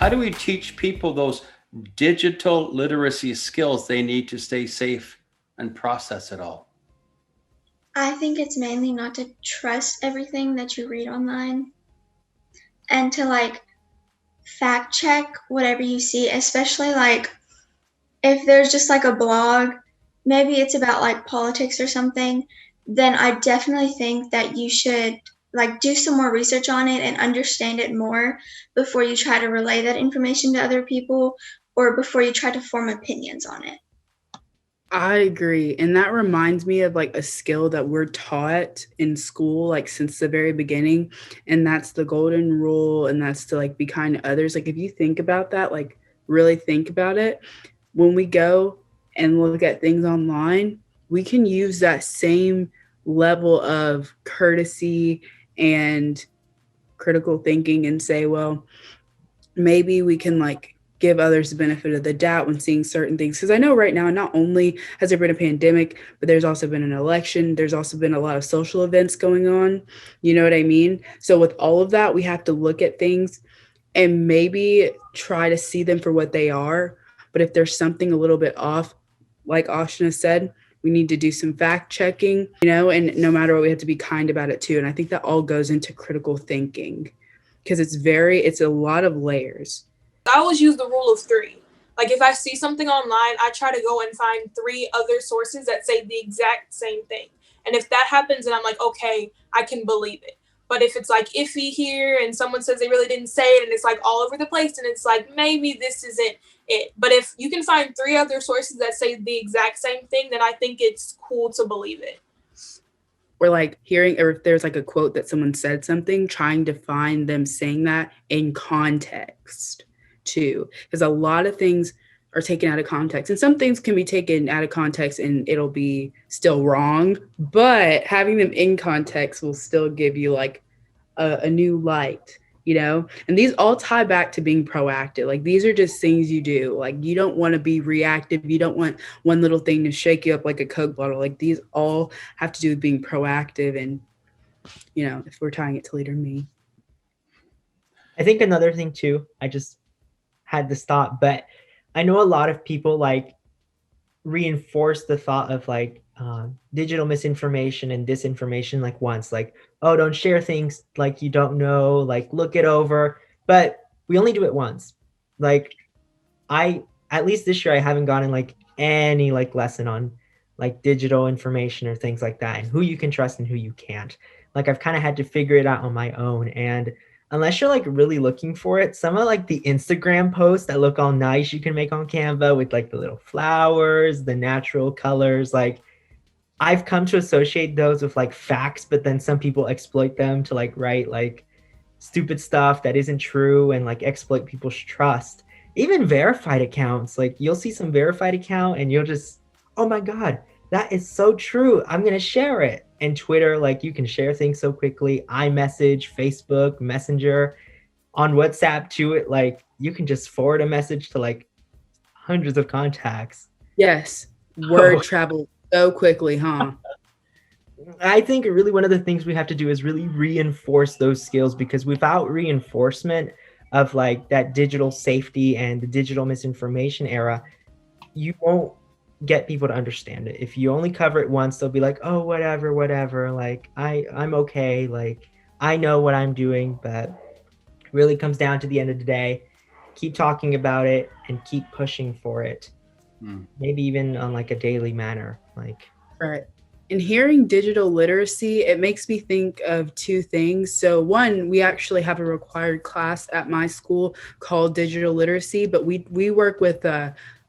how do we teach people those digital literacy skills they need to stay safe and process it all? I think it's mainly not to trust everything that you read online and to like fact check whatever you see, especially like if there's just like a blog, maybe it's about like politics or something, then I definitely think that you should like do some more research on it and understand it more before you try to relay that information to other people or before you try to form opinions on it. I agree. And that reminds me of like a skill that we're taught in school, like since the very beginning. And that's the golden rule. And that's to like be kind to others. Like if you think about that, like really think about it, when we go and look at things online, we can use that same level of courtesy and critical thinking and say, well, maybe we can like give others the benefit of the doubt when seeing certain things. Because I know right now, not only has there been a pandemic, but there's also been an election. There's also been a lot of social events going on. You know what I mean? So with all of that, we have to look at things and maybe try to see them for what they are. But if there's something a little bit off, like Ashna said, we need to do some fact checking, you know, and no matter what, we have to be kind about it too. And I think that all goes into critical thinking because it's a lot of layers. I always use the rule of three. Like if I see something online, I try to go and find three other sources that say the exact same thing. And if that happens, then I'm like, okay, I can believe it. But if it's like iffy here and someone says they really didn't say it and it's like all over the place and it's like maybe this isn't it. But if you can find three other sources that say the exact same thing, then I think it's cool to believe it. Or like hearing, or if there's like a quote that someone said something, trying to find them saying that in context too, because a lot of things are taken out of context and some things can be taken out of context and it'll be still wrong, but having them in context will still give you like a new light, you know. And these all tie back to being proactive. Like these are just things you do. Like you don't want to be reactive. You don't want one little thing to shake you up like a Coke bottle. Like these all have to do with being proactive. And you know, if we're tying it to Leader Me, I think another thing too, I just had this thought, but I know a lot of people like reinforce the thought of like digital misinformation and disinformation like once, like, oh, don't share things like you don't know, like look it over. But we only do it once. Like at least this year, I haven't gotten like any like lesson on like digital information or things like that and who you can trust and who you can't. Like I've kind of had to figure it out on my own. And unless you're like really looking for it, some of like the Instagram posts that look all nice you can make on Canva with like the little flowers, the natural colors, like I've come to associate those with like facts, but then some people exploit them to like write like stupid stuff that isn't true and like exploit people's trust. Even verified accounts, like you'll see some verified account and you'll just, oh my God, that is so true. I'm going to share it. And Twitter, like you can share things so quickly. iMessage, Facebook, Messenger, on WhatsApp too. It like you can just forward a message to like hundreds of contacts. yes, word travel so quickly, huh? I think really one of the things we have to do is really reinforce those skills, because without reinforcement of like that digital safety and the digital misinformation era, you won't get people to understand it. If you only cover it once, they'll be like, oh, whatever, like I'm okay, like I know what I'm doing. But it really comes down to the end of the day, keep talking about it and keep pushing for it. Maybe even on like a daily manner, like Right. And hearing digital literacy, it makes me think of two things. So, one, we actually have a required class at my school called digital literacy, but we work with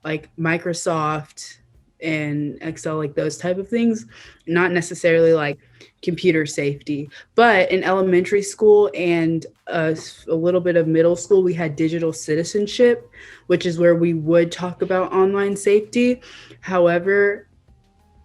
like Microsoft and Excel, like those type of things, not necessarily like computer safety. But in elementary school and a little bit of middle school, we had digital citizenship, which is where we would talk about online safety. However,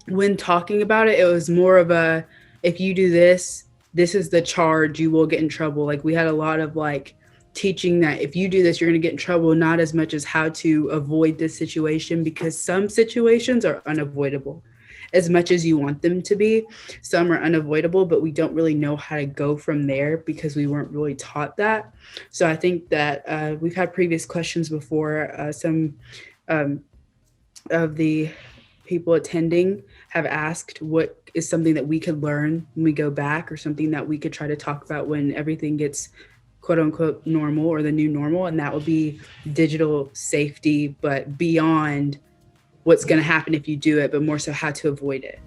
when talking about it, it was more of a, if you do this, this is the charge, you will get in trouble. Like we had a lot of like teaching that if you do this, you're going to get in trouble, not as much as how to avoid this situation, because some situations are unavoidable. as much as you want them to be. Some are unavoidable, but we don't really know how to go from there because we weren't really taught that. So I think that we've had previous questions before. Some of the people attending have asked what is something that we could learn when we go back, or something that we could try to talk about when everything gets quote unquote normal, or the new normal. And that would be digital safety, but beyond what's going to happen if you do it, but more so how to avoid it.